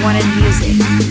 wanted music.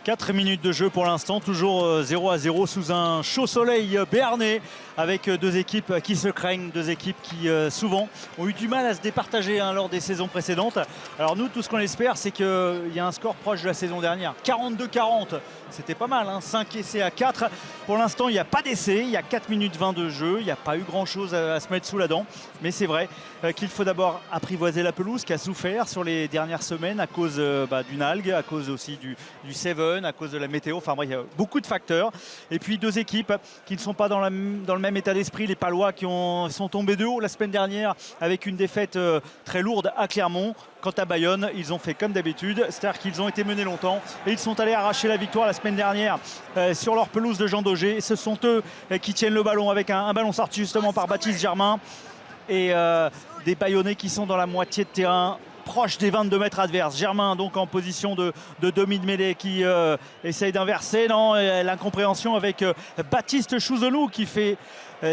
4 minutes de jeu pour l'instant, toujours 0-0 sous un chaud soleil béarnais, avec deux équipes qui se craignent, deux équipes qui souvent ont eu du mal à se départager lors des saisons précédentes. Alors nous, tout ce qu'on espère, c'est qu'il y a un score proche de la saison dernière. 42-40, c'était pas mal, 5 essais à 4. Pour l'instant, il n'y a pas d'essai, il y a 4 minutes 20 de jeu, il n'y a pas eu grand-chose à se mettre sous la dent. Mais c'est vrai qu'il faut d'abord apprivoiser la pelouse qui a souffert sur les dernières semaines à cause d'une algue, à cause aussi du Seven, à cause de la météo. Enfin bref, il y a beaucoup de facteurs. Et puis deux équipes qui ne sont pas dans le même état d'esprit. Les Palois qui sont tombés de haut la semaine dernière avec une défaite très lourde à Clermont. Quant à Bayonne, ils ont fait comme d'habitude, c'est-à-dire qu'ils ont été menés longtemps et ils sont allés arracher la victoire la semaine dernière sur leur pelouse de Jean Daugé. Ce sont eux qui tiennent le ballon avec un ballon sorti justement par Baptiste Germain et des Bayonnais qui sont dans la moitié de terrain proche des 22 mètres adverses. Germain donc en position de demi de mêlée qui essaye d'inverser. Non, l'incompréhension avec Baptiste Chouzenou qui fait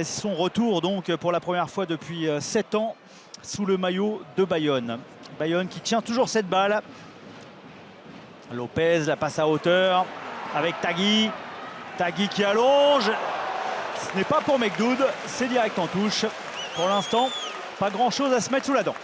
son retour donc pour la première fois depuis 7 ans sous le maillot de Bayonne. Bayonne qui tient toujours cette balle. Lopez, la passe à hauteur avec Tagui. Tagui qui allonge. Ce n'est pas pour Mekdoud, c'est direct en touche. Pour l'instant, pas grand-chose à se mettre sous la dent.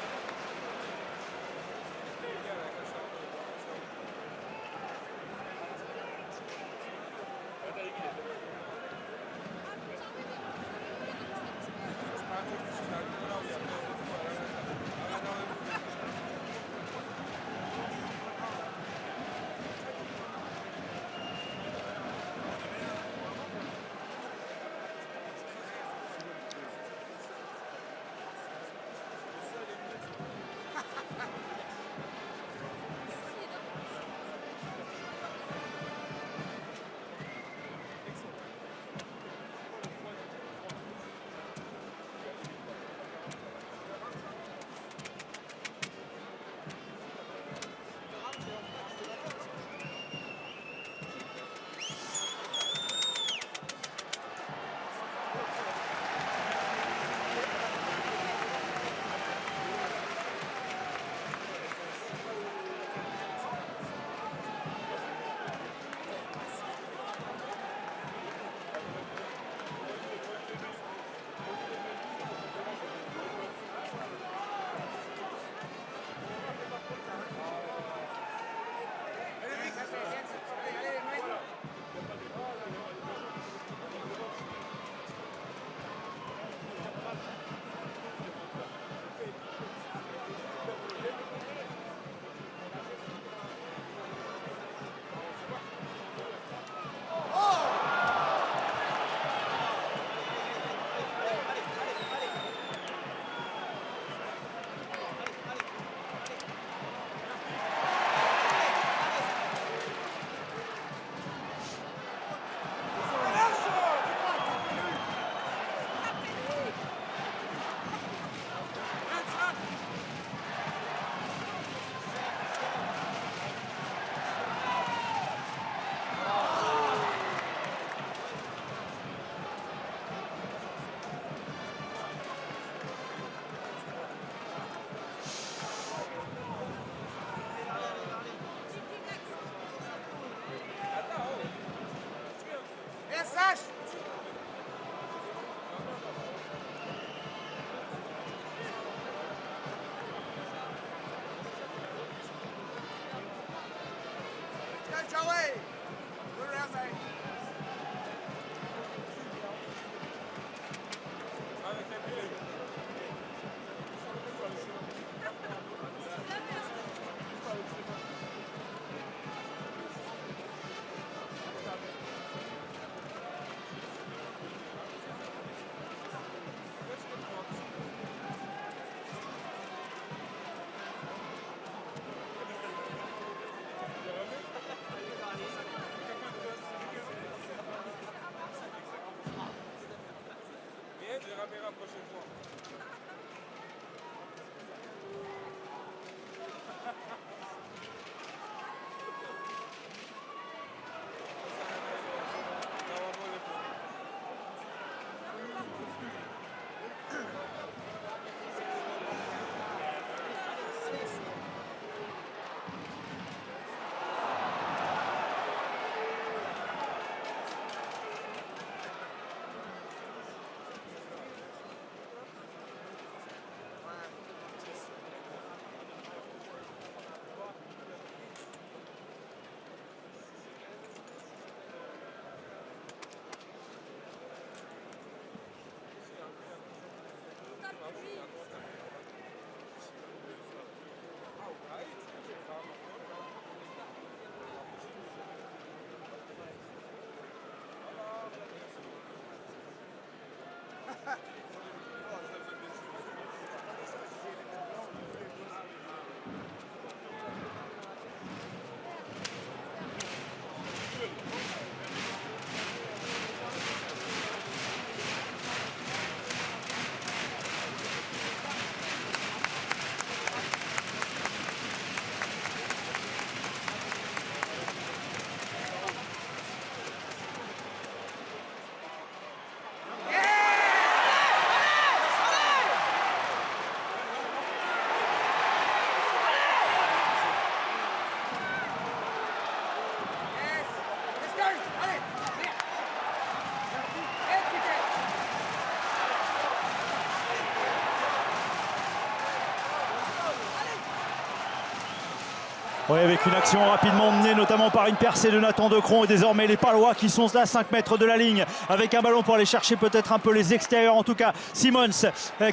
Oui, avec une action rapidement menée notamment par une percée de Nathan Decron et désormais les Palois qui sont à 5 mètres de la ligne avec un ballon pour aller chercher peut-être un peu les extérieurs. En tout cas, Simons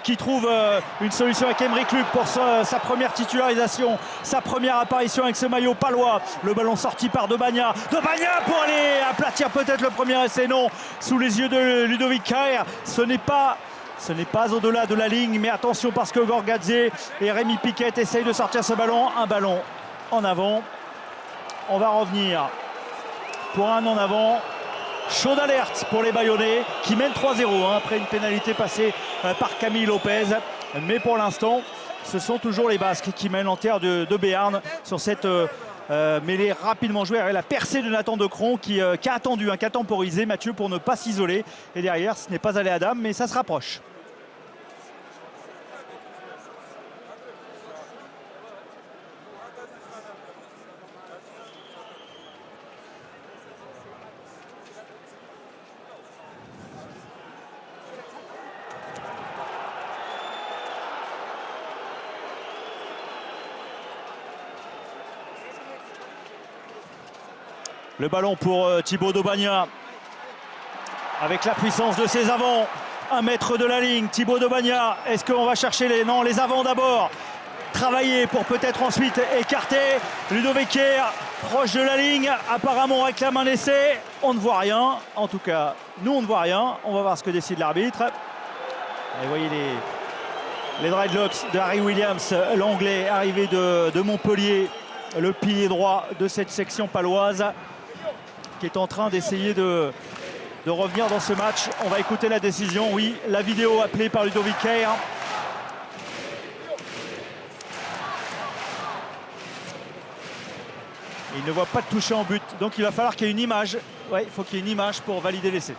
qui trouve une solution avec Aymeric Luc pour sa première titularisation, sa première apparition avec ce maillot palois. Le ballon sorti par Debagna. Debagna pour aller aplatir peut-être le premier essai. Non, sous les yeux de Ludovic Carrère. Ce n'est pas au-delà de la ligne, mais attention parce que Gorgadze et Rémi Piquet essayent de sortir ce ballon. Un ballon en avant. On va revenir pour un en avant. Chaud d'alerte pour les Bayonnais qui mènent 3-0 après une pénalité passée par Camille Lopez. Mais pour l'instant, ce sont toujours les Basques qui mènent en terre de Béarn sur cette mêlée rapidement jouée. Et la percée de Nathan Decron qui a attendu, qui a temporisé Mathieu pour ne pas s'isoler. Et derrière, ce n'est pas allé à dame, mais ça se rapproche. Le ballon pour Thibaut Debagna avec la puissance de ses avants. 1 mètre de la ligne, Thibaut Debagna. Est-ce qu'on va chercher les avants d'abord? Travailler pour peut-être ensuite écarter. Ludovic Carrère proche de la ligne. Apparemment on réclame un essai. On ne voit rien. En tout cas, nous on ne voit rien. On va voir ce que décide l'arbitre. Et vous voyez les dreadlocks de Harry Williams, l'anglais arrivé de Montpellier, le pilier droit de cette section paloise, qui est en train d'essayer de revenir dans ce match. On va écouter la décision. Oui, la vidéo appelée par Ludovic Carrère. Il ne voit pas de toucher en but. Donc il va falloir qu'il y ait une image. Ouais, il faut qu'il y ait une image pour valider l'essai.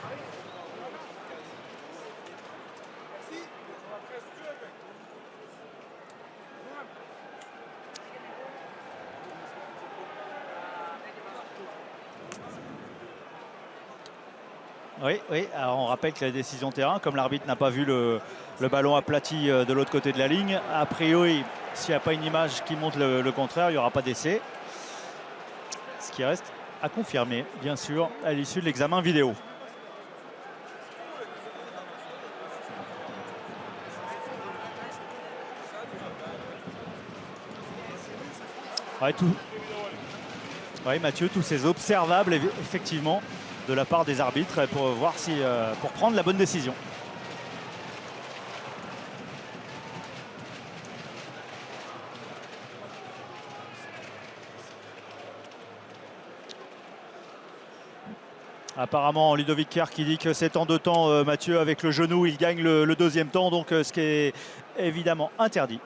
Oui, alors on rappelle que la décision terrain, comme l'arbitre n'a pas vu le ballon aplati de l'autre côté de la ligne, a priori, s'il n'y a pas une image qui montre le contraire, il n'y aura pas d'essai. Ce qui reste à confirmer, bien sûr, à l'issue de l'examen vidéo. Mathieu, tous ces observables, effectivement, de la part des arbitres pour voir pour prendre la bonne décision. Apparemment, Ludovic Carrère qui dit que c'est en 2 temps, Mathieu, avec le genou, il gagne le 2e temps, donc ce qui est évidemment interdit.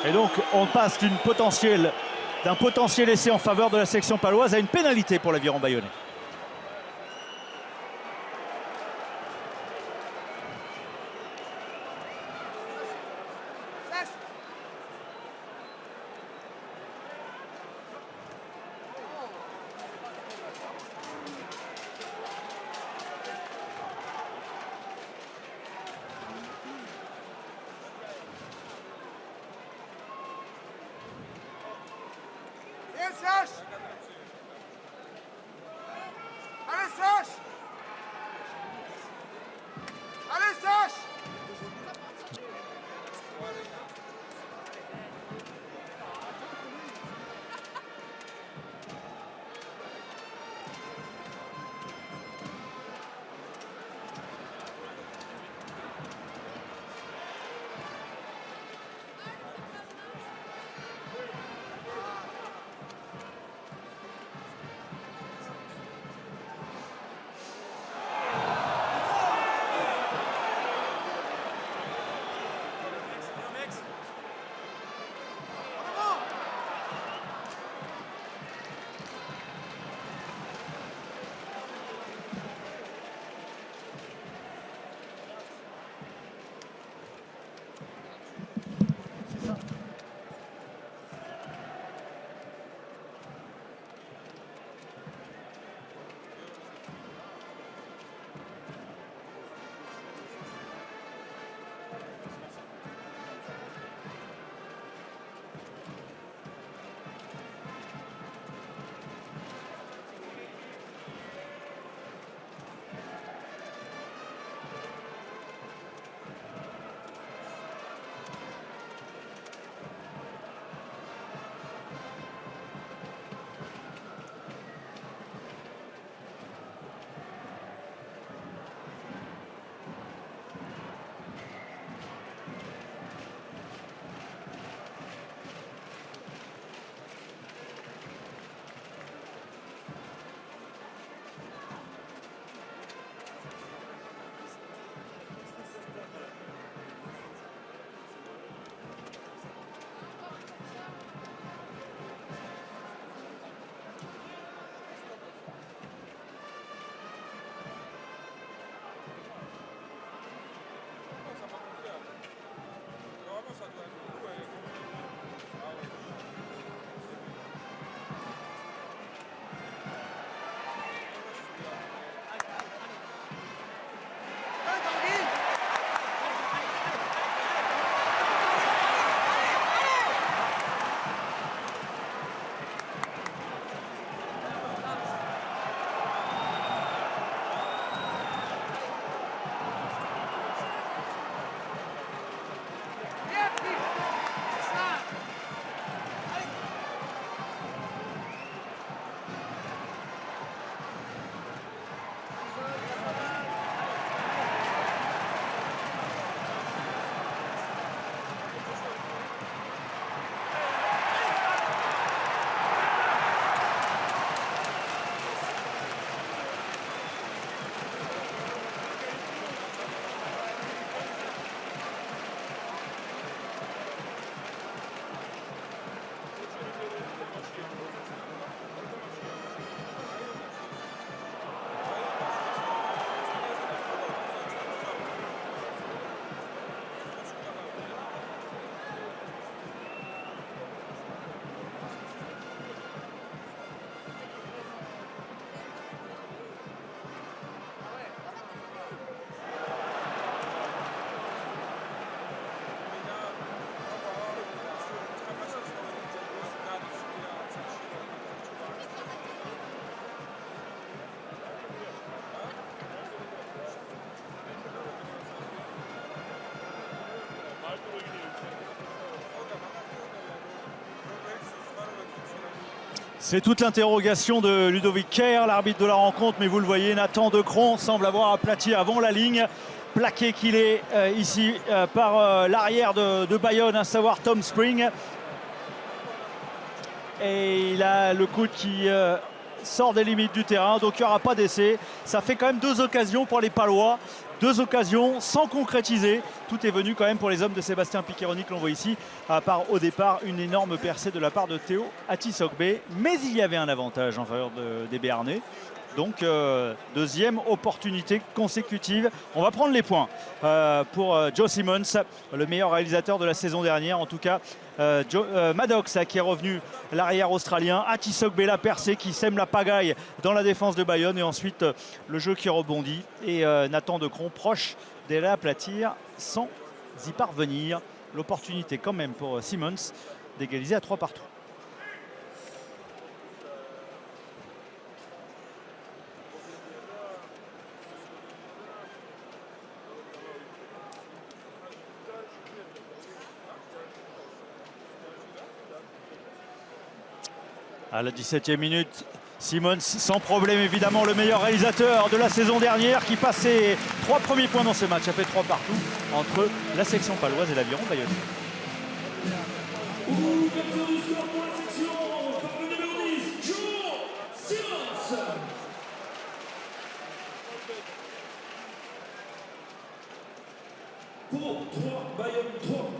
Et donc, on passe d'un potentiel essai en faveur de la section paloise à une pénalité pour l'Aviron bayonnais. C'est toute l'interrogation de Ludovic Kerr, l'arbitre de la rencontre, mais vous le voyez, Nathan Decron semble avoir aplati avant la ligne. Plaqué qu'il est ici par l'arrière de Bayonne, à savoir Tom Spring. Et il a le coude qui sort des limites du terrain, donc il n'y aura pas d'essai. Ça fait quand même 2 occasions pour les Palois, 2 occasions sans concrétiser. Tout est venu quand même pour les hommes de Sébastien Piccheroni que l'on voit ici, à part au départ une énorme percée de la part de Théo Atisogbe. Mais il y avait un avantage en faveur des Béarnais. Donc deuxième opportunité consécutive. On va prendre les points pour Joe Simmons, le meilleur réalisateur de la saison dernière. En tout cas, Maddox qui est revenu, l'arrière australien. Atisogbe la percée qui sème la pagaille dans la défense de Bayonne. Et ensuite le jeu qui rebondit. Et Nathan Decron proche d'aller aplatir sans y parvenir. L'opportunité quand même pour Simmons d'égaliser à 3 partout. À la 17e minute, Simmons sans problème évidemment le meilleur réalisateur de la saison dernière qui passe ses 3 premiers points dans ce match. A fait 3 partout entre la section paloise et l'aviron Bayonne. Pour 3, Bayonne 3.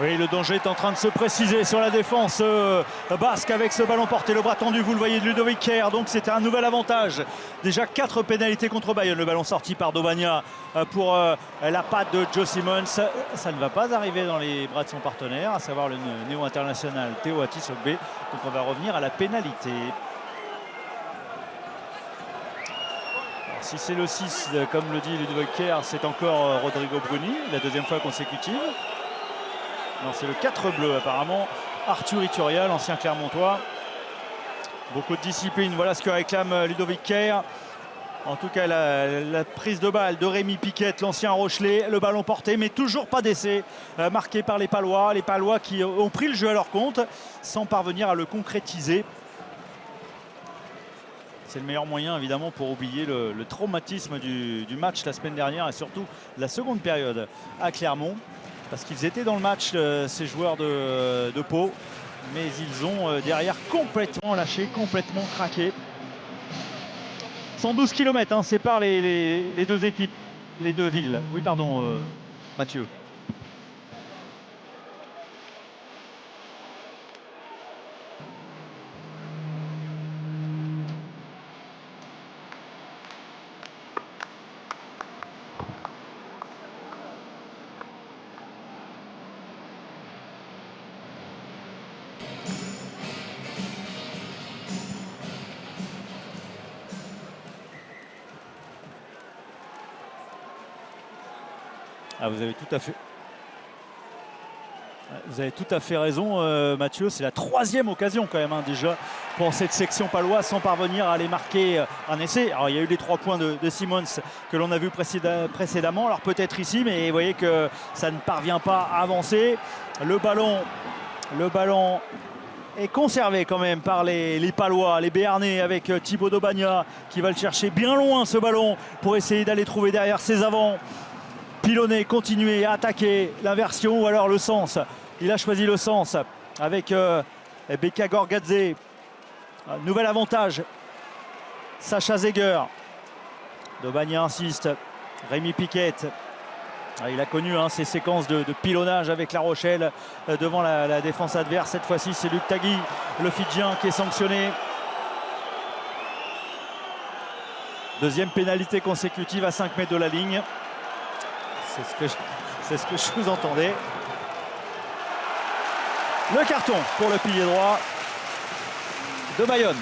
Oui, le danger est en train de se préciser sur la défense basque avec ce ballon porté, le bras tendu, vous le voyez, de Ludovic Kerr. Donc c'était un nouvel avantage. Déjà 4 pénalités contre Bayonne. Le ballon sorti par Dobagna pour la patte de Joe Simmons. Ça ne va pas arriver dans les bras de son partenaire, à savoir le néo-international Théo Atisogbe. Donc on va revenir à la pénalité. Si c'est le 6, comme le dit Ludovic Kerr, c'est encore Rodrigo Bruni, la deuxième fois consécutive. Non, c'est le 4 bleu apparemment. Arthur Ituria, l'ancien Clermontois. Beaucoup de discipline, voilà ce que réclame Ludovic Kerr. En tout cas, la prise de balle de Rémi Piquet, l'ancien Rochelais, le ballon porté, mais toujours pas d'essai marqué par les Palois. Les Palois qui ont pris le jeu à leur compte sans parvenir à le concrétiser. C'est le meilleur moyen, évidemment, pour oublier le traumatisme du match la semaine dernière et surtout la seconde période à Clermont. Parce qu'ils étaient dans le match, ces joueurs de Pau, mais ils ont derrière complètement lâché, complètement craqué. 112 km hein, séparent les deux équipes, les deux villes. Oui, pardon, Mathieu. Ah, vous avez tout à fait raison, Mathieu. C'est la troisième occasion quand même déjà pour cette section paloise sans parvenir à aller marquer un essai. Alors il y a eu les 3 points de Simons que l'on a vu précédemment. Alors peut-être ici, mais vous voyez que ça ne parvient pas à avancer. Le ballon est conservé quand même par les Palois, les Béarnais, avec Thibaut Daubagna qui va le chercher bien loin ce ballon pour essayer d'aller trouver derrière ses avants. Pilonner, continuer à attaquer l'inversion ou alors le sens. Il a choisi le sens avec Beka Gorgadze. Nouvel avantage. Sacha Zeger. Daubagna insiste. Rémi Piquet. Il a connu ces séquences de pilonnage avec La Rochelle devant la défense adverse. Cette fois-ci, c'est Luc Tagui, le Fidjien, qui est sanctionné. Deuxième pénalité consécutive à 5 mètres de la ligne. C'est ce que je vous entendais. Le carton pour le pilier droit de Bayonne.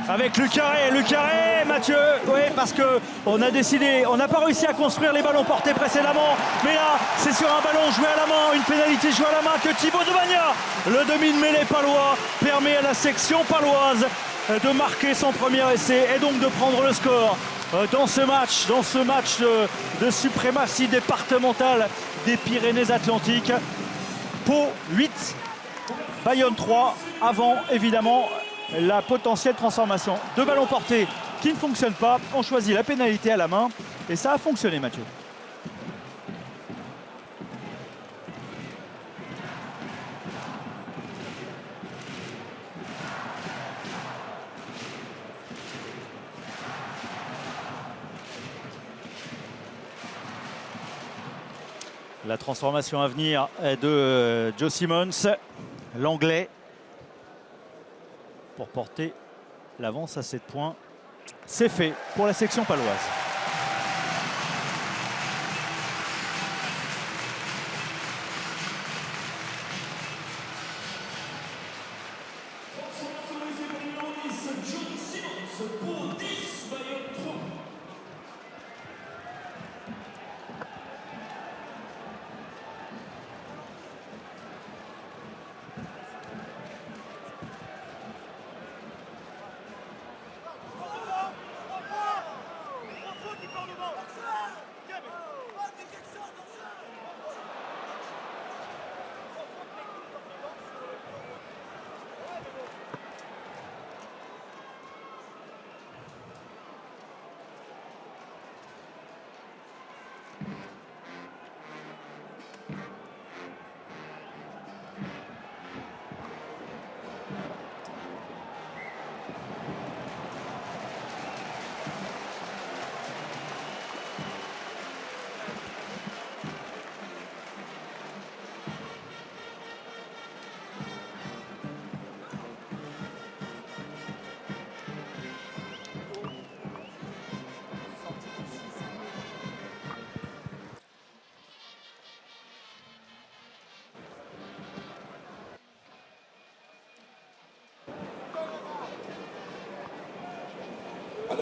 Avec Lucaré, Mathieu, oui, parce qu'on a décidé, on n'a pas réussi à construire les ballons portés précédemment, mais là, c'est sur un ballon joué à la main, une pénalité jouée à la main que Thibaut Daubagna, le demi de mêlée palois, permet à la section paloise de marquer son premier essai et donc de prendre le score dans ce match de suprématie départementale des Pyrénées-Atlantiques. Pau 8, Bayonne 3, avant évidemment la potentielle transformation. 2 ballons portés qui ne fonctionnent pas. On choisit la pénalité à la main et ça a fonctionné, Mathieu. La transformation à venir est de Joe Simons, l'anglais, pour porter l'avance à 7 points. C'est fait pour la section paloise.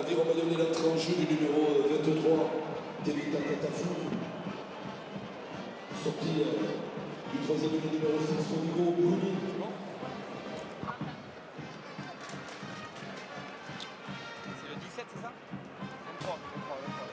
l'aviron va donner l'entrée en jeu du numéro 23, Télita Katafou. Sortie du troisième numéro 6, Rodrigo Bouni. C'est le 17, c'est ça 23, 23, 23.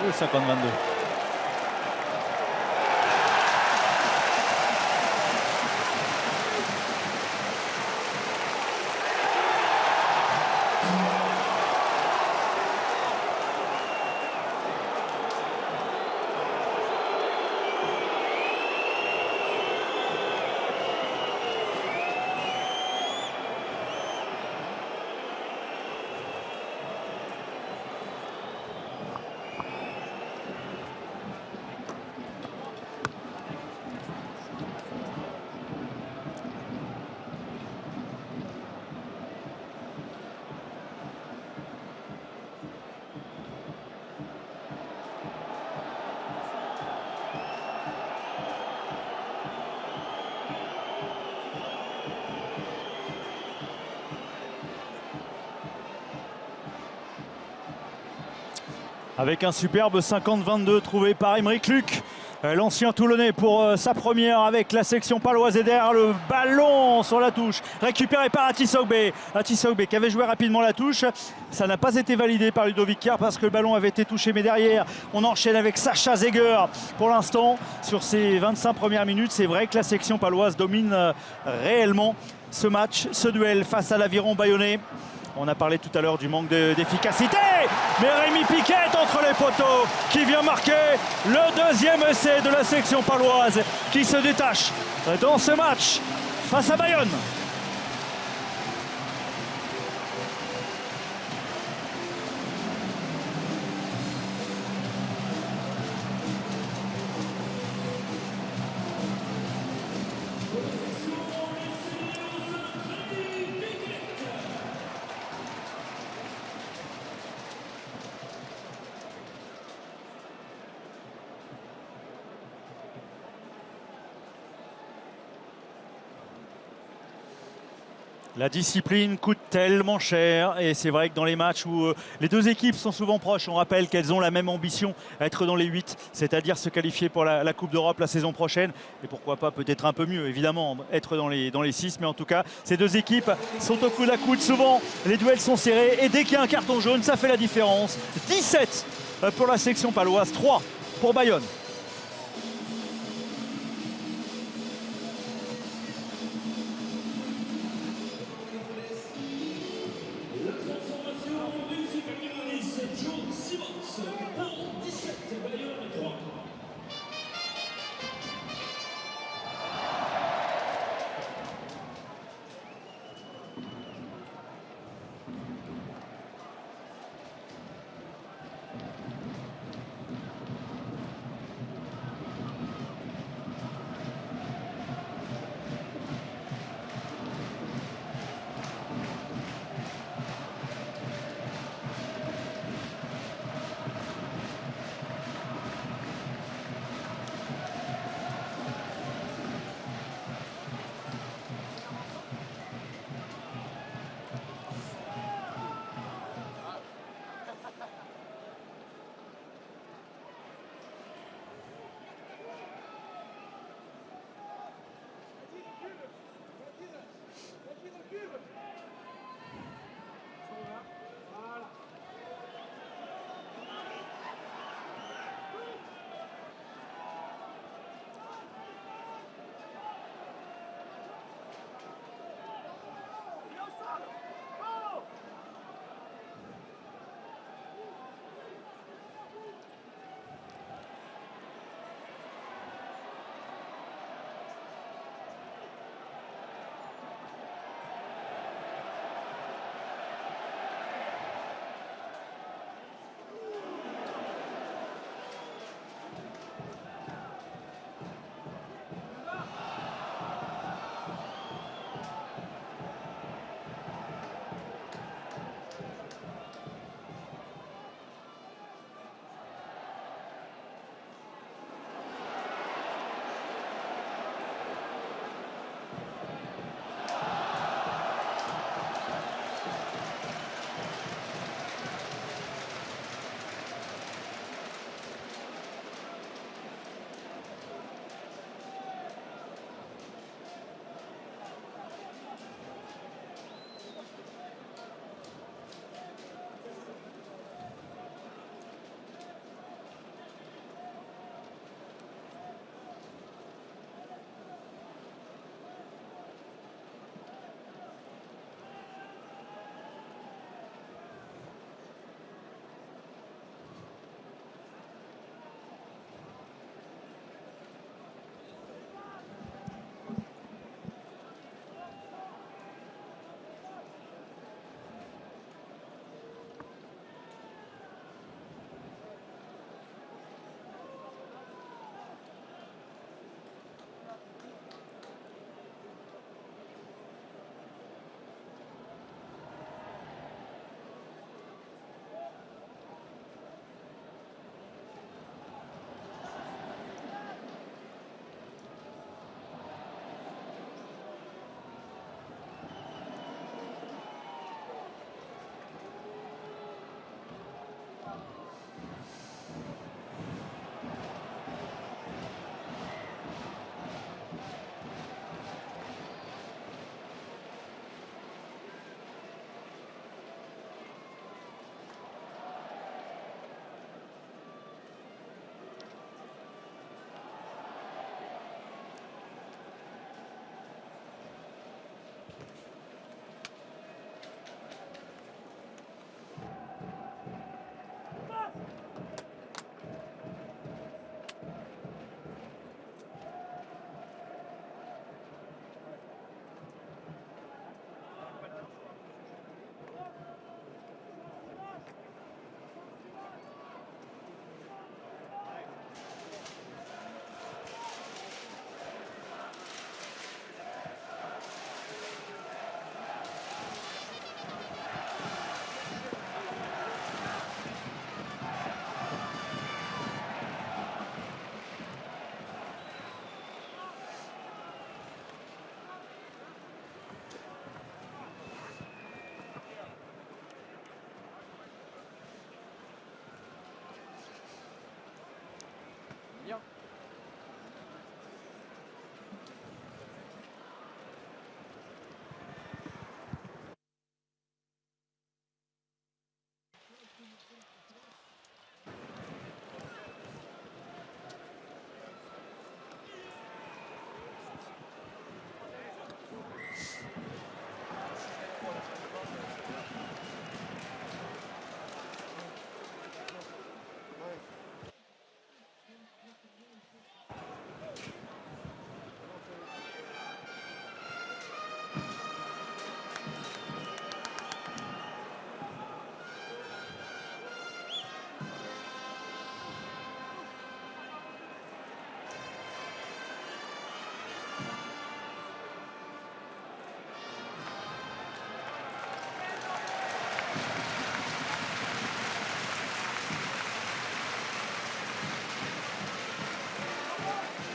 Le 50-22. Avec un superbe 50-22 trouvé par Aymeric Luc, l'ancien Toulonnais pour sa première avec la section paloise. Et derrière le ballon sur la touche, récupéré par Atisogbe. Atisogbe qui avait joué rapidement la touche. Ça n'a pas été validé par Ludovic Kerr parce que le ballon avait été touché. Mais derrière, on enchaîne avec Sacha Zeger. Pour l'instant, sur ces 25 premières minutes, c'est vrai que la section paloise domine réellement ce match, ce duel face à l'Aviron bayonnais. On a parlé tout à l'heure du manque d'efficacité, mais Rémi Piquet entre les poteaux qui vient marquer le deuxième essai de la section paloise qui se détache dans ce match face à Bayonne. La discipline coûte tellement cher et c'est vrai que dans les matchs où les deux équipes sont souvent proches, on rappelle qu'elles ont la même ambition, être dans les 8, c'est-à-dire se qualifier pour la Coupe d'Europe la saison prochaine et pourquoi pas peut-être un peu mieux évidemment, être dans les 6, mais en tout cas ces deux équipes sont au coude à coude, souvent les duels sont serrés et dès qu'il y a un carton jaune ça fait la différence. 17 pour la section paloise, 3 pour Bayonne.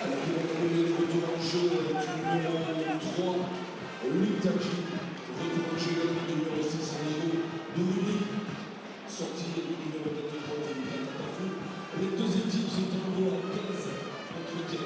Alors qu'il va donner le retour en jeu du numéro 3, Lutaki. Retour en jeu du numéro 6, Rodrigo Doumini. Sortie du numéro 23, Télé Tatafou. Les deux équipes sont en gros à 15 contre 15.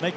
Mec.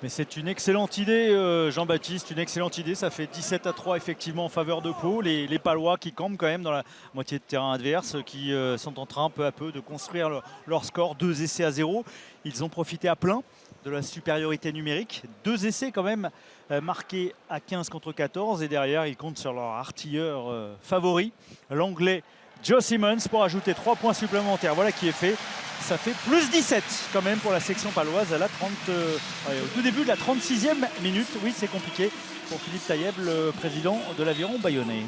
Mais c'est une excellente idée, Jean-Baptiste, une excellente idée. Ça fait 17-3 effectivement en faveur de Pau. Les Palois qui campent quand même dans la moitié de terrain adverse, qui sont en train peu à peu de construire leur score. 2 essais à 0. Ils ont profité à plein de la supériorité numérique. 2 essais quand même marqués à 15 contre 14. Et derrière, ils comptent sur leur artilleur favori, l'anglais Joe Simmons, pour ajouter 3 points supplémentaires. Voilà qui est fait. Ça fait plus 17 quand même pour la section paloise à la 30, au tout début de la 36e minute. Oui, c'est compliqué pour Philippe Taïeb, le président de l'Aviron bayonnais.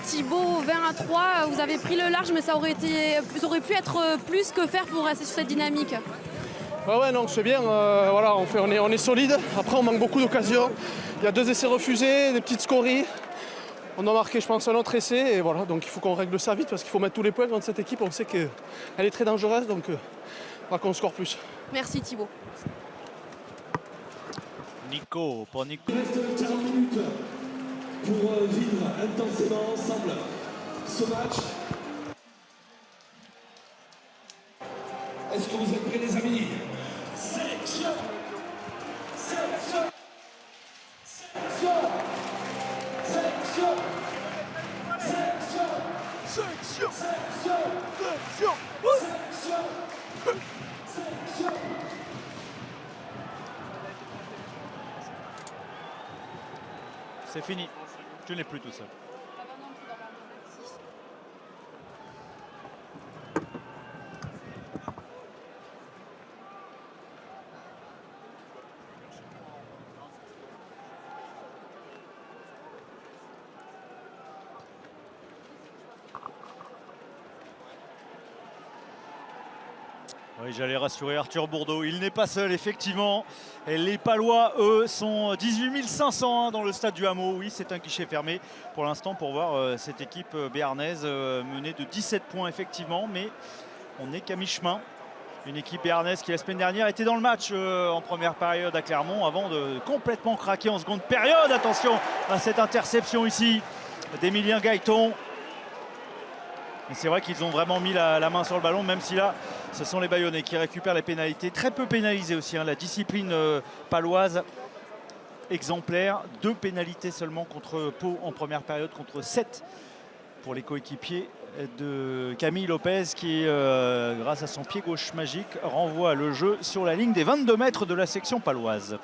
Thibaut, 20-3, vous avez pris le large, mais ça aurait pu être plus que faire pour rester sur cette dynamique. Ouais, non, c'est bien. Voilà, on est solide. Après, on manque beaucoup d'occasions. Il y a 2 essais refusés, des petites scories. On a marqué, je pense, un autre essai. Et voilà, donc il faut qu'on règle ça vite parce qu'il faut mettre tous les points contre cette équipe. On sait qu'elle est très dangereuse, donc il va qu'on score plus. Merci Thibaut. Nico, pour Nico. Il reste 40 minutes pour vivre intensément ensemble ce match. Est-ce que vous êtes prêts, les amis? Sélection! Sélection! Sélection! Sélection! Sélection! Sélection! Sélection! Sélection! Sélection! C'est fini. Tu n'es plus tout seul. Oui, j'allais rassurer Arthur Bourdeau. Il n'est pas seul, effectivement. Et les Palois, eux, sont 18 500 dans le stade du Hameau. Oui, c'est un guichet fermé pour l'instant pour voir cette équipe béarnaise menée de 17 points, effectivement. Mais on n'est qu'à mi-chemin. Une équipe béarnaise qui, la semaine dernière, était dans le match en première période à Clermont avant de complètement craquer en seconde période. Attention à cette interception ici d'Emilien Gaëton. Et c'est vrai qu'ils ont vraiment mis la main sur le ballon, même si là, ce sont les Bayonnais qui récupèrent les pénalités. Très peu pénalisés aussi, hein. La discipline paloise exemplaire. 2 pénalités seulement contre Pau en première période, contre 7 pour les coéquipiers de Camille Lopez qui, grâce à son pied gauche magique, renvoie le jeu sur la ligne des 22 mètres de la section paloise.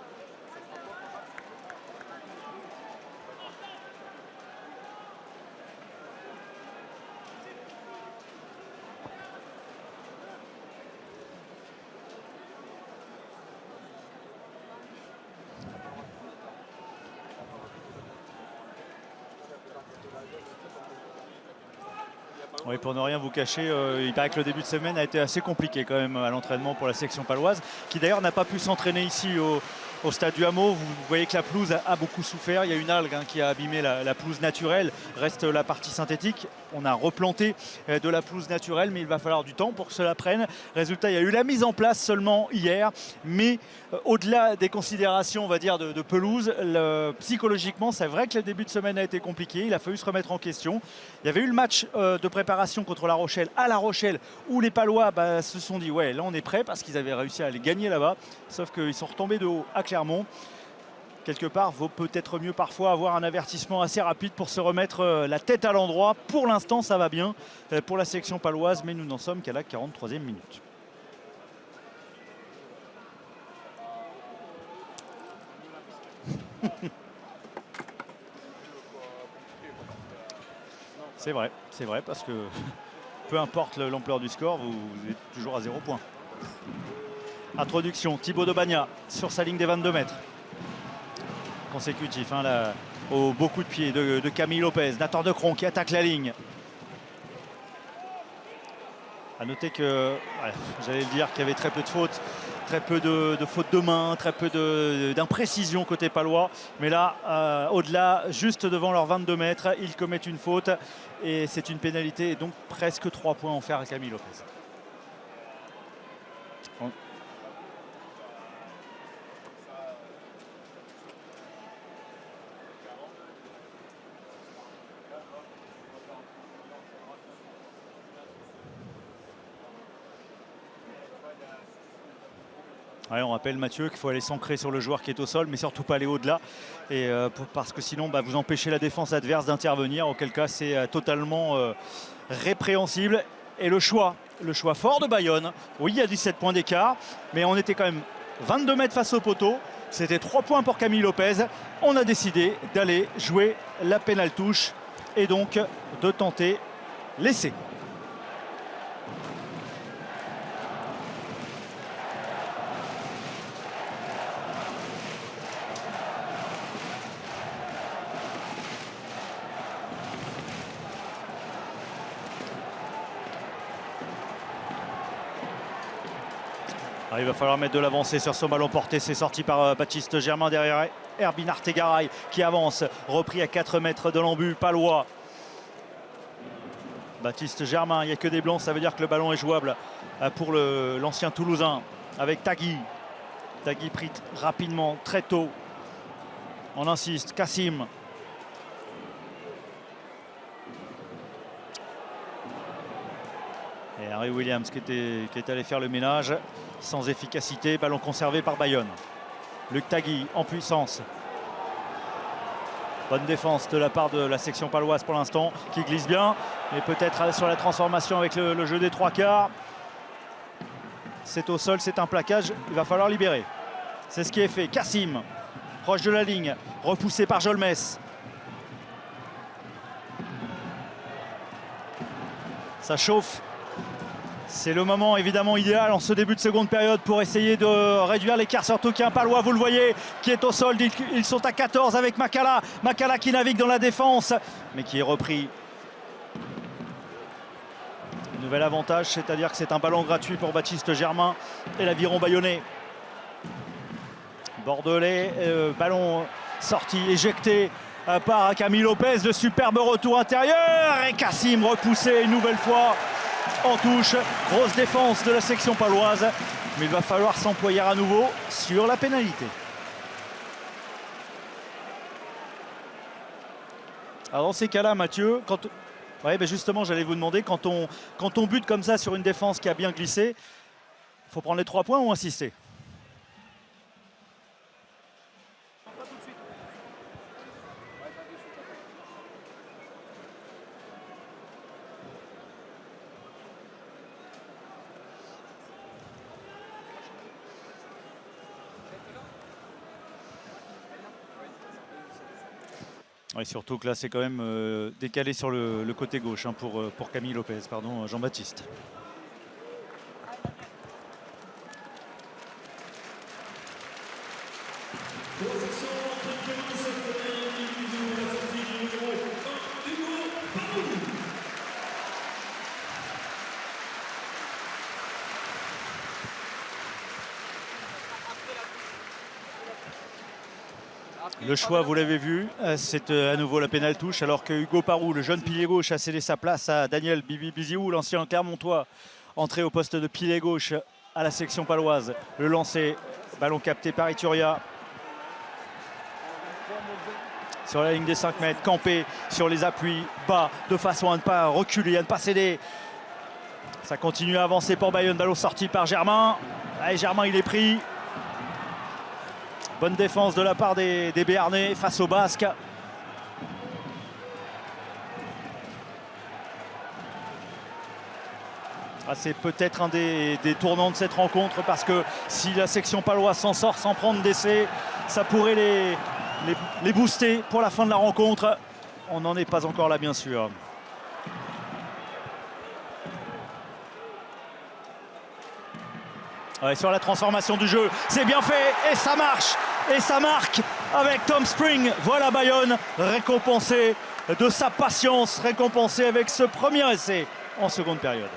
Oui, pour ne rien vous cacher, il paraît que le début de semaine a été assez compliqué quand même à l'entraînement pour la section paloise, qui d'ailleurs n'a pas pu s'entraîner ici au stade du Hameau. Vous voyez que la pelouse a beaucoup souffert. Il y a une algue qui a abîmé la pelouse naturelle. Reste la partie synthétique. On a replanté de la pelouse naturelle, mais il va falloir du temps pour que cela prenne. Résultat, il y a eu la mise en place seulement hier. Mais au-delà des considérations, on va dire, de pelouse, psychologiquement, c'est vrai que le début de semaine a été compliqué. Il a fallu se remettre en question. Il y avait eu le match de préparation contre La Rochelle à La Rochelle, où les Palois se sont dit ouais, là on est prêt, parce qu'ils avaient réussi à les gagner là-bas. Sauf qu'ils sont retombés de haut à Clermont. Quelque part, vaut peut-être mieux parfois avoir un avertissement assez rapide pour se remettre la tête à l'endroit. Pour l'instant, ça va bien pour la section paloise, mais nous n'en sommes qu'à la 43e minute. C'est vrai, parce que peu importe l'ampleur du score, vous êtes toujours à 0 points. Introduction, Thibaut de Bagna sur sa ligne des 22 mètres. Consécutif, au beau coup de pied de Camille Lopez. Nathan Decron qui attaque la ligne. À noter que, j'allais le dire, qu'il y avait très peu de fautes. Très peu de fautes de main, très peu d'imprécision côté palois. Mais là, au-delà, juste devant leurs 22 mètres, ils commettent une faute. Et c'est une pénalité, et donc presque 3 points offerts à Camille Lopez. Ouais, on rappelle, Mathieu, qu'il faut aller s'ancrer sur le joueur qui est au sol, mais surtout pas aller au-delà, parce que sinon vous empêchez la défense adverse d'intervenir, auquel cas c'est totalement répréhensible. Et le choix fort de Bayonne, oui, il y a 17 points d'écart, mais on était quand même 22 mètres face au poteau. C'était 3 points pour Camille Lopez. On a décidé d'aller jouer la pénale touche et donc de tenter l'essai. Ah, il va falloir mettre de l'avancée sur son ballon porté. C'est sorti par Baptiste Germain derrière Herbin Artegaray qui avance. Repris à 4 mètres de l'embut palois. Baptiste Germain, il n'y a que des blancs. Ça veut dire que le ballon est jouable pour l'ancien Toulousain avec Tagui. Tagui pris rapidement, très tôt. On insiste. Kassim. Et Harry Williams qui est allé faire le ménage sans efficacité. Ballon conservé par Bayonne. Luc Tagui en puissance. Bonne défense de la part de la section paloise pour l'instant qui glisse bien. Mais peut-être sur la transformation avec le jeu des 3/4. C'est au sol, c'est un plaquage. Il va falloir libérer. C'est ce qui est fait. Kassim, proche de la ligne, repoussé par Jolmes. Ça chauffe. C'est le moment évidemment idéal en ce début de seconde période pour essayer de réduire l'écart, surtout qu'il y a un Palois, vous le voyez, qui est au sol. Ils sont à 14 avec Makala. Makala qui navigue dans la défense, mais qui est repris. Nouvel avantage, c'est-à-dire que c'est un ballon gratuit pour Baptiste Germain et l'aviron bayonnais. Bordelais, ballon sorti, éjecté par Camille Lopez. De superbe retour intérieur et Kassim repoussé une nouvelle fois. En touche, grosse défense de la section paloise, mais il va falloir s'employer à nouveau sur la pénalité. Alors dans ces cas-là, Mathieu, justement, j'allais vous demander, quand on bute comme ça sur une défense qui a bien glissé, il faut prendre les 3 points ou insister? Oui, surtout que là, c'est quand même décalé sur le côté gauche pour Camille Lopez, pardon, Jean-Baptiste. Le choix, vous l'avez vu, c'est à nouveau la pénale touche, alors que Hugo Parou, le jeune pilier gauche, a cédé sa place à Daniel Bibi-Biziou, l'ancien Clermontois, entré au poste de pilier gauche à la section paloise. Le lancer, ballon capté par Ituria. Sur la ligne des 5 mètres, campé sur les appuis, bas, de façon à ne pas reculer, à ne pas céder. Ça continue à avancer pour Bayonne, ballon sorti par Germain. Allez, Germain, il est pris. Bonne défense de la part des Béarnais face aux Basques. C'est peut-être un des tournants de cette rencontre, parce que si la section paloise s'en sort sans prendre d'essai, ça pourrait les booster pour la fin de la rencontre. On n'en est pas encore là, bien sûr. Ouais, sur la transformation du jeu, c'est bien fait et ça marche et ça marque avec Tom Spring. Voilà Bayonne récompensé de sa patience, récompensé avec ce premier essai en seconde période.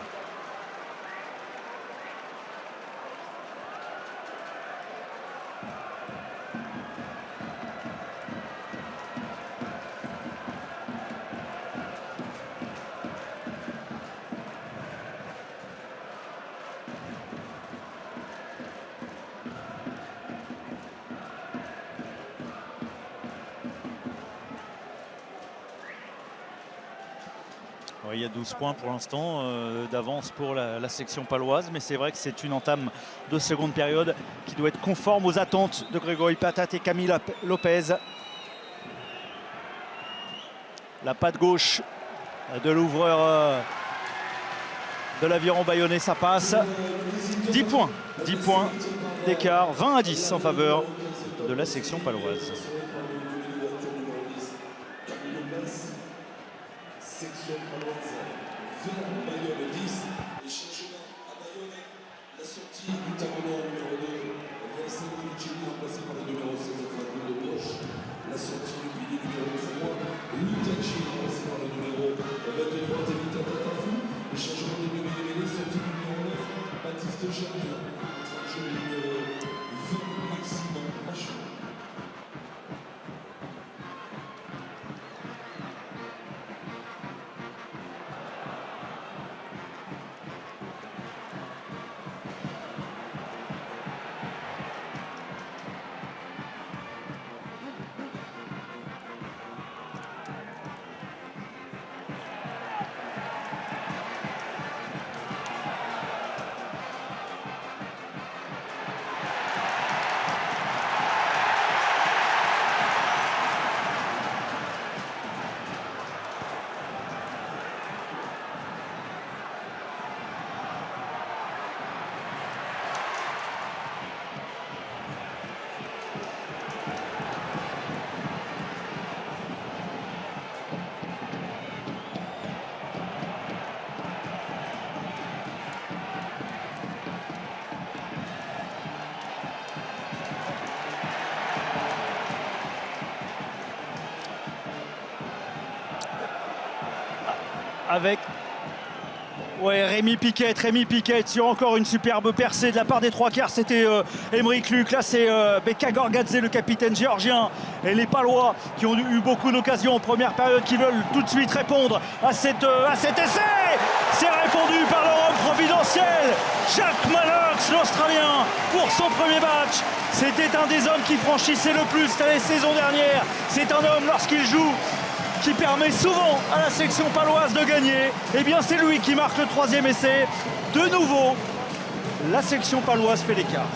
Il y a 12 points pour l'instant d'avance pour la section paloise, mais c'est vrai que c'est une entame de seconde période qui doit être conforme aux attentes de Grégory Patat et Camille Lopez. La patte gauche de l'ouvreur de l'aviron bayonnais, ça passe. 10 points d'écart, 20-10 en faveur de la section paloise. Section paloise, Bayonne 10. Les changements à Bayonne, la sortie du tableau numéro 2, Vincent Piccini remplacé par le numéro 16, Fabien de Bosch. La sortie du pilier numéro 3, Lutachi remplacé par le numéro 23, Tevita Tatafou. Les changements des numéros, sortie du numéro 9, Baptiste Germain. avec Rémi Piquet sur encore une superbe percée de la part des trois quarts. C'était Aymeric Luc. Là, c'est Beka Gorgadze, le capitaine géorgien, et les Palois qui ont eu beaucoup d'occasions en première période, qui veulent tout de suite répondre à cet essai. C'est répondu par l'Europe providentiel. Jack Mallox, l'Australien, pour son premier match. C'était un des hommes qui franchissait le plus la saison dernière. C'est un homme, lorsqu'il joue, qui permet souvent à la section paloise de gagner. Eh bien, c'est lui qui marque le troisième essai. De nouveau, la section paloise fait l'écart.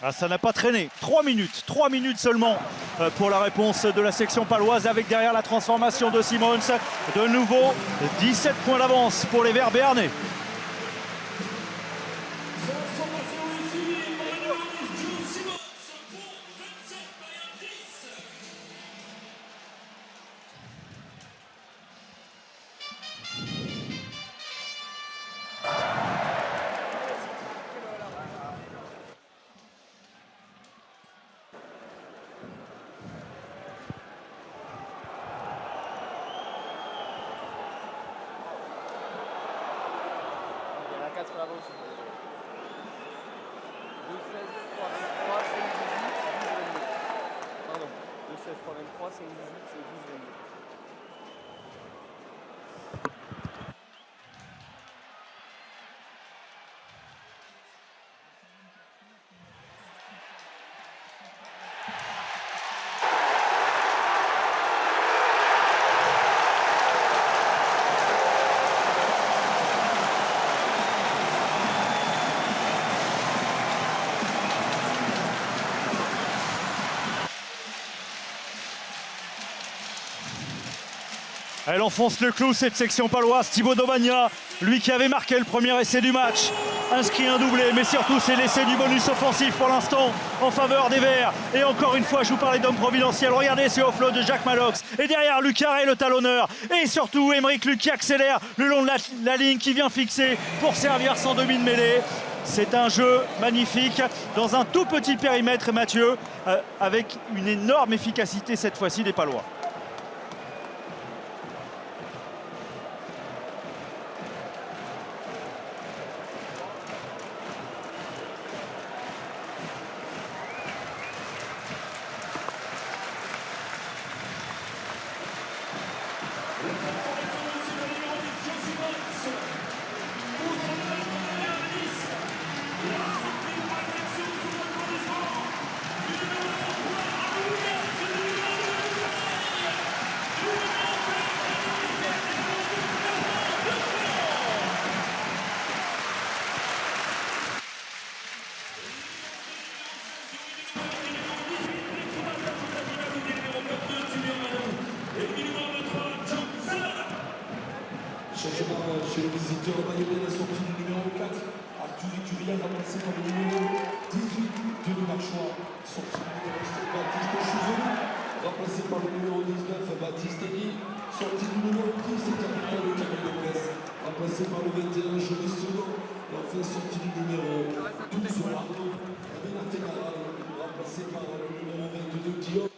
Ah, ça n'a pas traîné. 3 minutes seulement pour la réponse de la section paloise, avec derrière la transformation de Simons. De nouveau, 17 points d'avance pour les Verts béarnais. Sur l'avance. 2-16, 3, 23, c'est 18, c'est 12, 22. Pardon, 2-16, 3, 23, c'est 18, c'est 12, 22. Elle enfonce le clou, cette section paloise. Thibaut Daubagna, lui qui avait marqué le premier essai du match, inscrit un doublé, mais surtout c'est l'essai du bonus offensif pour l'instant en faveur des Verts. Et encore une fois, je vous parlais d'homme providentiel. Regardez ce offload de Jack Mallox. Et derrière, Luc Carré, le talonneur. Et surtout, Aymeric Luc qui accélère le long de la ligne, qui vient fixer pour servir sans demi de mêlée. C'est un jeu magnifique dans un tout petit périmètre, Mathieu, avec une énorme efficacité cette fois-ci des Palois. Changement chez le visiteur, Bayonne la sortie du numéro 4. Arthur Ituriel remplacé par le numéro 18, Denis Marchois. Sortie du numéro 7, Baptiste Chouzeau. Remplacé par le numéro 19, Baptiste Denis. Sortie du numéro 10, capitaine de Camille Lopez. Remplacé par le 21, Joris Second. Et enfin sortie du numéro 12, Arnaud Benategara. Remplacé par le numéro 22, Guillaume.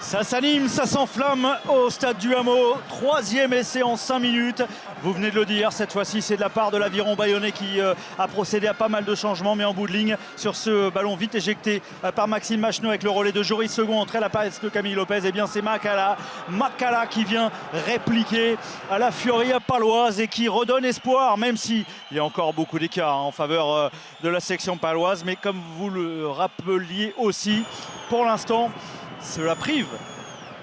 Ça s'anime, ça s'enflamme au stade du Hameau. 3e essai en 5 minutes. Vous venez de le dire, cette fois-ci c'est de la part de l'Aviron Bayonnais qui a procédé à pas mal de changements, mais en bout de ligne sur ce ballon vite éjecté par Maxime Macheneau avec le relais de Joris Second entre la passe de Camille Lopez. Et bien c'est Makala qui vient répliquer à la Furia paloise et qui redonne espoir, même s'il y a encore beaucoup d'écart en faveur de la section paloise. Mais comme vous le rappeliez aussi, pour l'instant, cela prive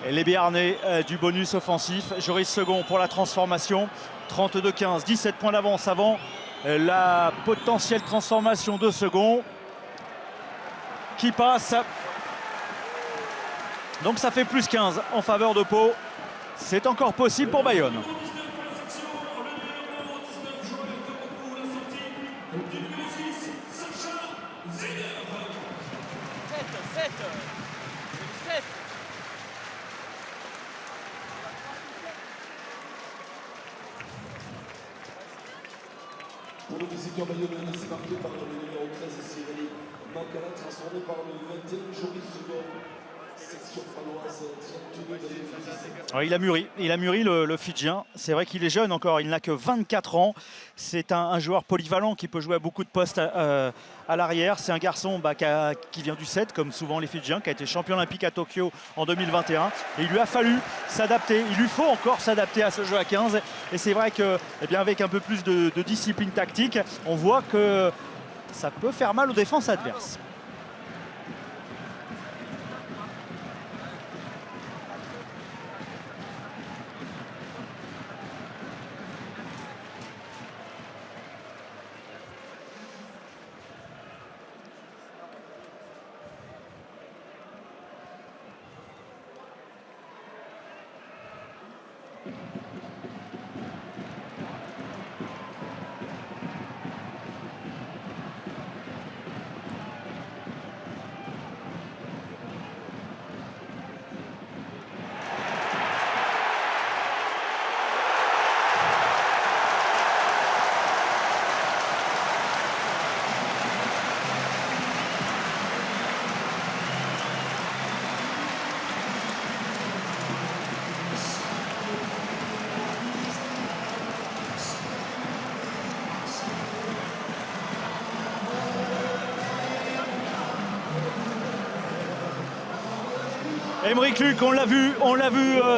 les Béarnais du bonus offensif. Joris Second pour la transformation. 32-15, 17 points d'avance avant la potentielle transformation de Second qui passe. Donc ça fait plus 15 en faveur de Pau. C'est encore possible pour Bayonne. Pour le visiteur bayonnais, c'est marqué par le numéro 13 Cyril Makala, transformé par le 21 Joris Second. Section paloise, 32 d'année. Il a mûri le Fidjien. C'est vrai qu'il est jeune encore, il n'a que 24 ans. C'est un joueur polyvalent qui peut jouer à beaucoup de postes à l'arrière. C'est un garçon qui vient du 7, comme souvent les Fidjiens, qui a été champion olympique à Tokyo en 2021. Et il lui a fallu s'adapter, il lui faut encore s'adapter à ce jeu à 15. Et c'est vrai que, avec un peu plus de discipline tactique, on voit que ça peut faire mal aux défenses adverses. Aymeric Luc, on l'a vu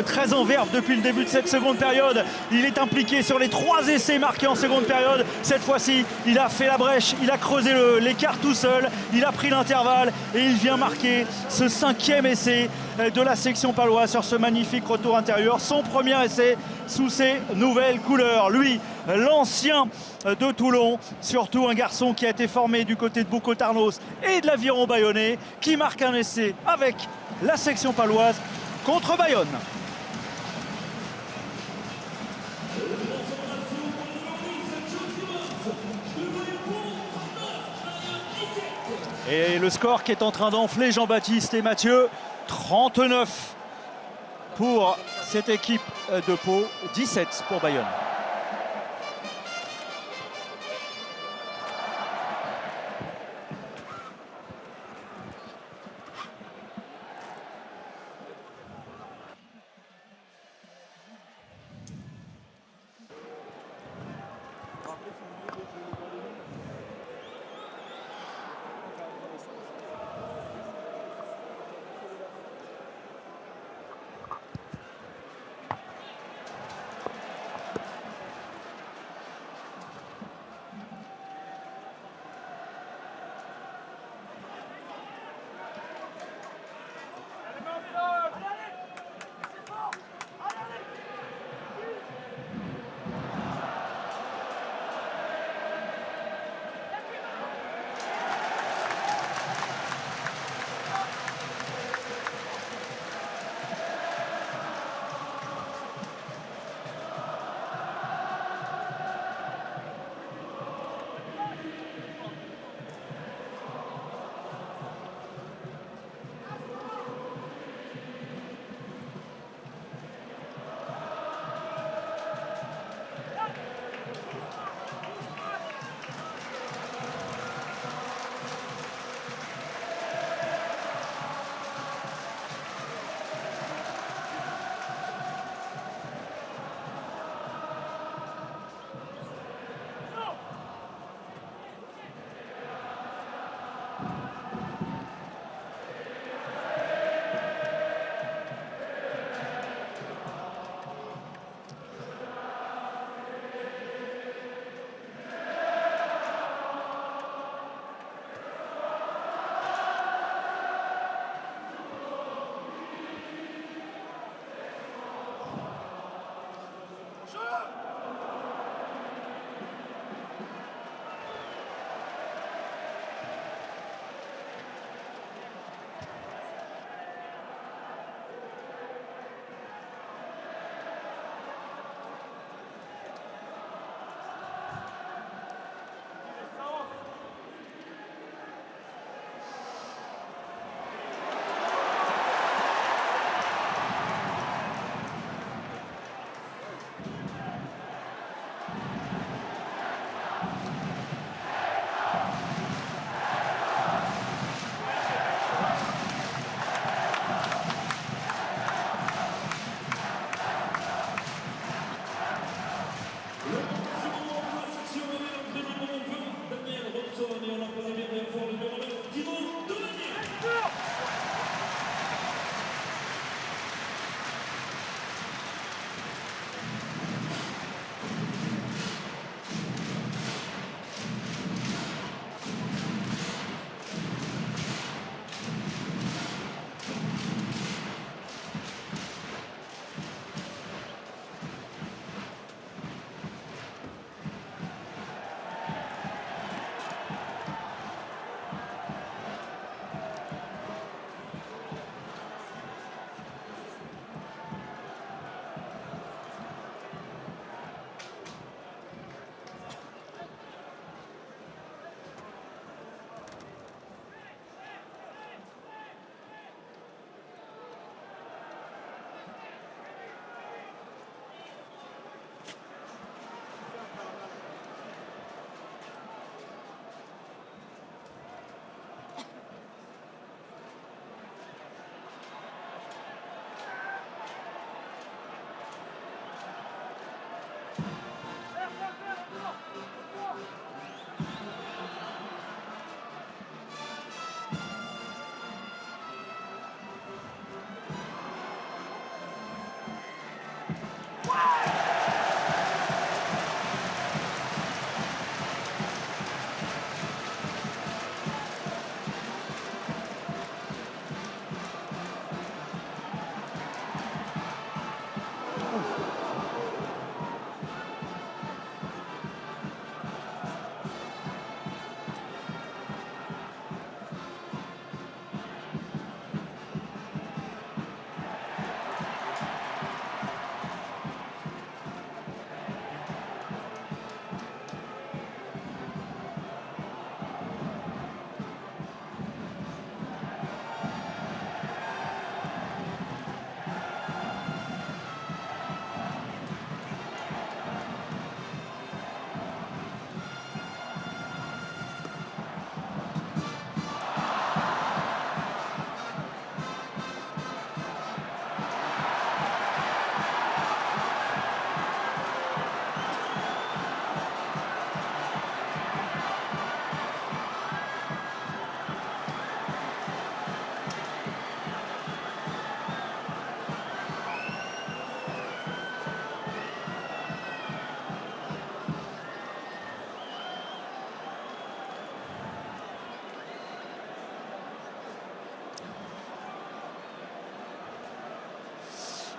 très en verve depuis le début de cette seconde période. Il est impliqué sur les 3 essais marqués en seconde période. Cette fois-ci, il a fait la brèche, il a creusé l'écart tout seul, il a pris l'intervalle et il vient marquer ce 5e essai de la section paloise sur ce magnifique retour intérieur. Son premier essai sous ses nouvelles couleurs. Lui, l'ancien de Toulon, surtout un garçon qui a été formé du côté de Boucau-Tarnos et de l'Aviron Bayonnais, qui marque un essai avec la section paloise contre Bayonne. Et le score qui est en train d'enfler Jean-Baptiste et Mathieu, 39 pour cette équipe de Pau, 17 pour Bayonne.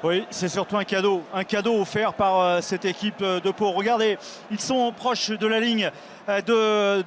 Oui, c'est surtout un cadeau offert par cette équipe de Pau. Regardez, ils sont proches de la ligne de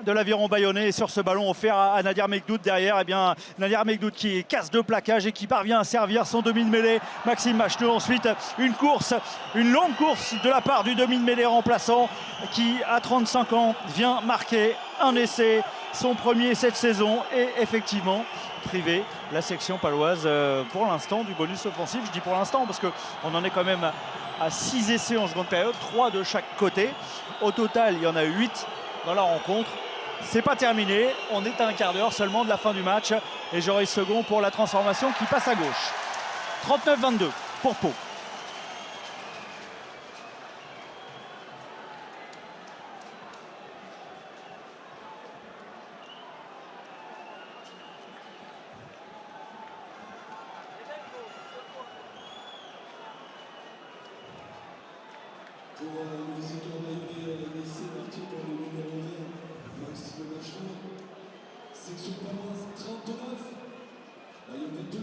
l'aviron bayonnais et sur ce ballon offert à Nadir Mekdoud derrière, eh bien Nadir Mekdoud qui casse deux plaquages et qui parvient à servir son demi de mêlée Maxime Machenot. Ensuite une longue course de la part du demi de mêlée remplaçant qui à 35 ans vient marquer un essai, son premier cette saison, et effectivement privé la section paloise pour l'instant du bonus offensif. Je dis pour l'instant parce qu'on en est quand même à 6 essais en seconde période, 3 de chaque côté. Au total il y en a 8 dans la rencontre. C'est pas terminé, on est à un quart d'heure seulement de la fin du match et Joris Second pour la transformation qui passe à gauche. 39-22 pour Pau. Pour le visiteur bayonnais, laissé partir pour le numéro 20, Maxime Machenot. Section paloise 39, Bayonne 2.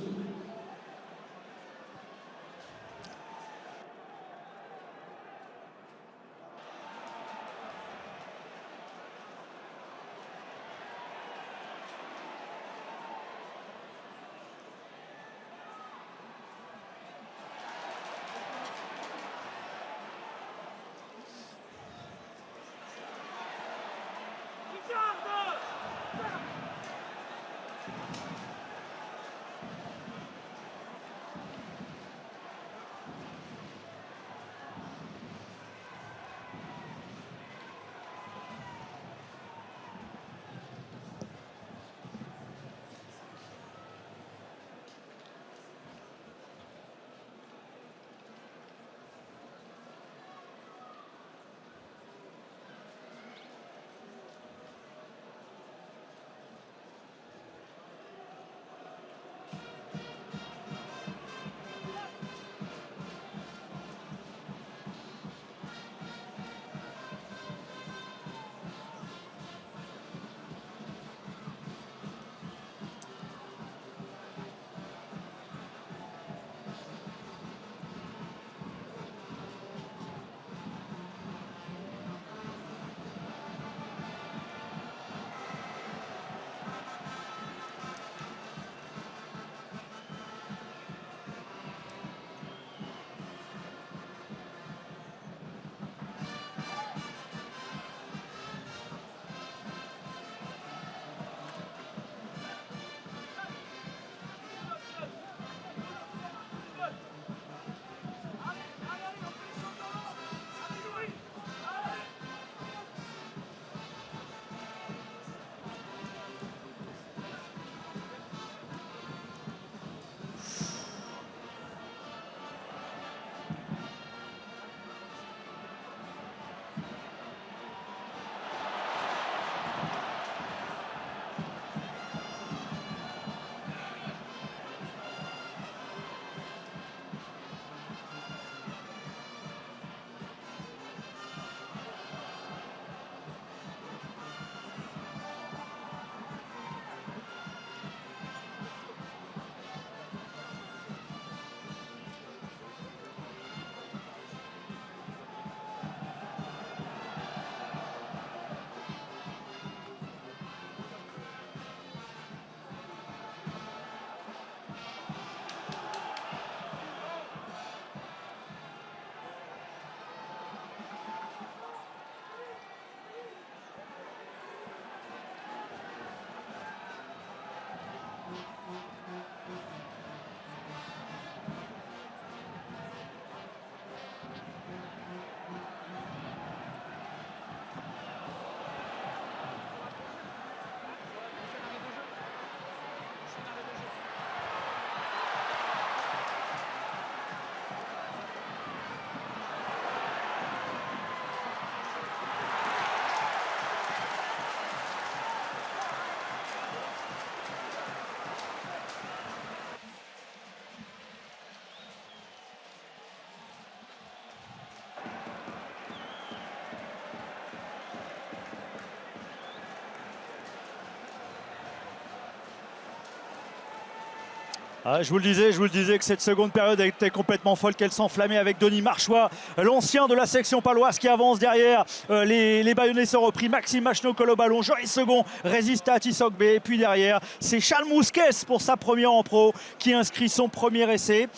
Ah, je vous le disais que cette seconde période était complètement folle, qu'elle s'enflammait avec Denis Marchois, l'ancien de la section paloise qui avance derrière. Les Bayonnais sont repris, Maxime Machno colle au ballon, Joris Second résiste à Tissok B. Et puis derrière, c'est Charles Mousquès pour sa première en pro qui inscrit son premier essai.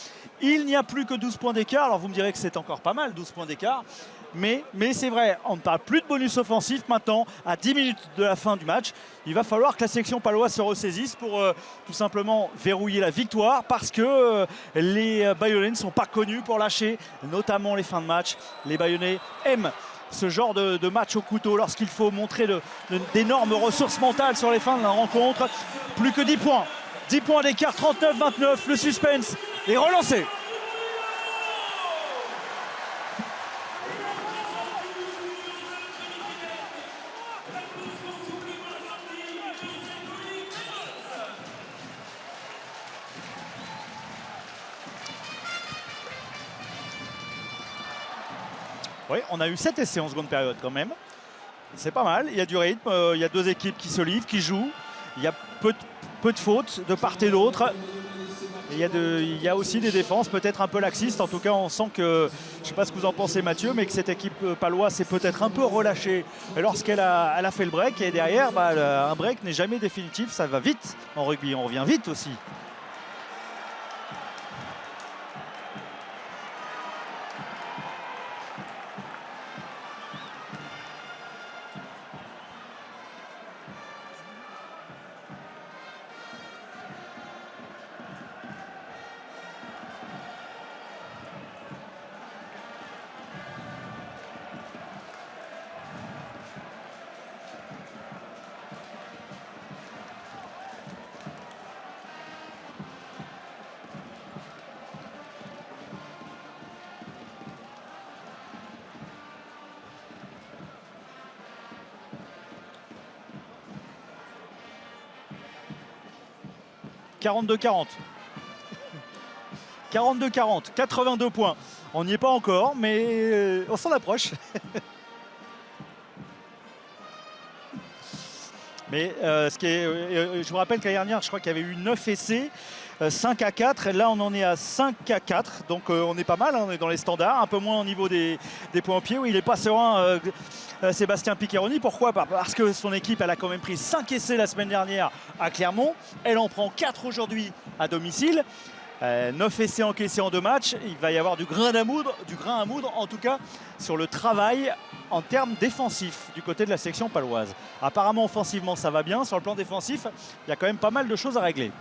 Il n'y a plus que 12 points d'écart. Alors vous me direz que c'est encore pas mal, 12 points d'écart. Mais c'est vrai, on ne parle plus de bonus offensif maintenant, à 10 minutes de la fin du match. Il va falloir que la section paloise se ressaisisse pour tout simplement verrouiller la victoire, parce que les Bayonnais ne sont pas connus pour lâcher, notamment les fins de match. Les Bayonnais aiment ce genre de match au couteau lorsqu'il faut montrer d'énormes ressources mentales sur les fins de la rencontre. Plus que 10 points. 10 points d'écart, 39-29, le suspense est relancé. Oui, on a eu 7 essais en seconde période quand même. C'est pas mal, il y a du rythme, il y a deux équipes qui se livrent, qui jouent. Il y a peu de fautes de part et d'autre. Il y a aussi des défenses peut-être un peu laxistes. En tout cas, on sent que, je ne sais pas ce que vous en pensez Mathieu, mais que cette équipe paloise s'est peut-être un peu relâchée lorsqu'elle a fait le break. Et derrière, un break n'est jamais définitif, ça va vite en rugby, on revient vite aussi. « 42-40. 42-40, 82 points. On n'y est pas encore, mais on s'en approche. Mais je vous rappelle qu'à dernière, je crois qu'il y avait eu 9 essais, 5 à 4. Et là, on en est à 5 à 4. Donc, on est pas mal, hein, on est dans les standards. Un peu moins au niveau des points au pied. Oui, il n'est pas serein, Sébastien Piccheroni. Pourquoi? Parce que son équipe, elle a quand même pris 5 essais la semaine dernière à Clermont. Elle en prend 4 aujourd'hui à domicile. 9 essais encaissés en 2 matchs. Il va y avoir du grain à moudre, en tout cas, sur le travail en termes défensifs du côté de la section paloise. Apparemment, offensivement, ça va bien. Sur le plan défensif, il y a quand même pas mal de choses à régler.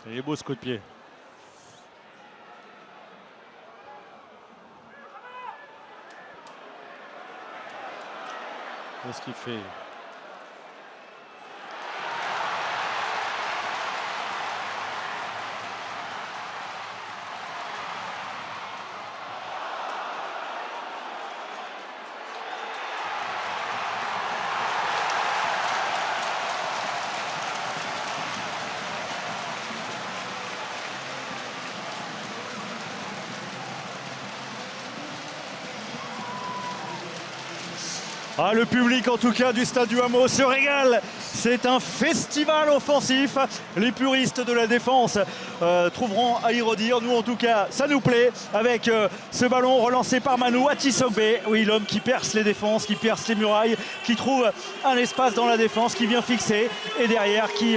Il est beau ce coup de pied. Qu'est-ce qu'il fait? Ah, le public en tout cas du Stade du Hameau se régale. C'est un festival offensif. Les puristes de la défense trouveront à y redire. Nous en tout cas ça nous plaît avec ce ballon relancé par Manu Atisogbe. Oui, l'homme qui perce les défenses, qui perce les murailles, qui trouve un espace dans la défense, qui vient fixer et derrière qui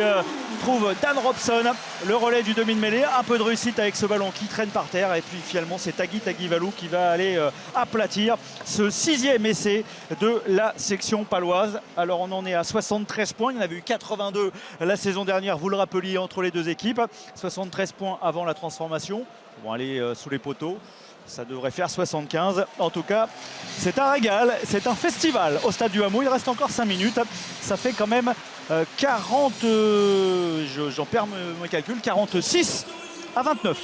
trouve Dan Robson, le relais du demi de mêlée. Un peu de réussite avec ce ballon qui traîne par terre et puis finalement c'est Tanguy Taguivalou qui va aller aplatir ce 6e essai de la section paloise. Alors on en est à 73 points, il y en avait eu 82 la saison dernière, vous le rappeliez, entre les deux équipes. 73 points avant la transformation. Ils vont aller sous les poteaux. Ça devrait faire 75. En tout cas, c'est un régal, c'est un festival au Stade du Hameau. Il reste encore 5 minutes. Ça fait quand même 40, j'en perds mes calculs, 46 à 29.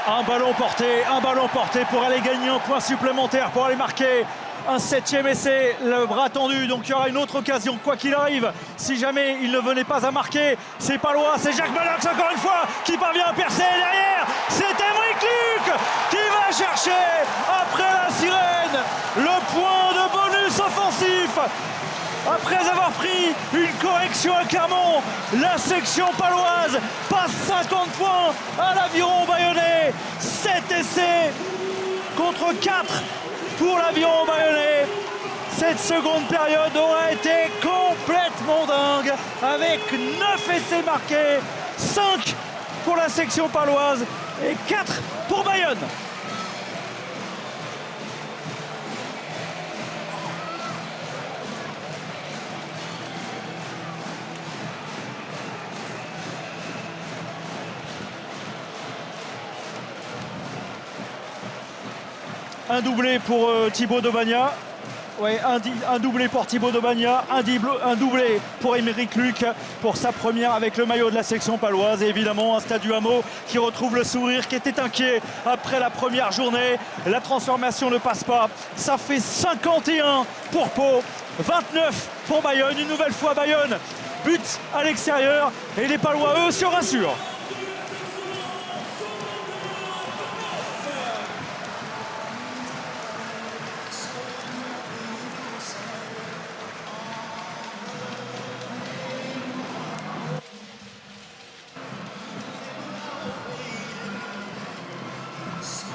Un ballon porté pour aller gagner un point supplémentaire, pour aller marquer un 7e essai, le bras tendu, donc il y aura une autre occasion, quoi qu'il arrive, si jamais il ne venait pas à marquer, c'est Palois, c'est Jacques Malox encore une fois, qui parvient à percer derrière, c'est Aymeric Luc qui va chercher, après la sirène, le point de bonus offensif. Après avoir pris une correction à Clermont, la section paloise passe 50 points à l'Aviron bayonnais. 7 essais contre 4 pour l'Aviron bayonnais. Cette seconde période aura été complètement dingue avec 9 essais marqués, 5 pour la section paloise et 4 pour Bayonne. Un doublé pour Thibaut Daubagna. Ouais, un doublé pour Thibaut Daubagna, un doublé pour Aymeric Luc pour sa première avec le maillot de la section paloise. Et évidemment, un Stade du Hameau qui retrouve le sourire, qui était inquiet après la première journée. La transformation ne passe pas. Ça fait 51 pour Pau, 29 pour Bayonne. Une nouvelle fois Bayonne, but à l'extérieur. Et les Palois, eux, se rassurent.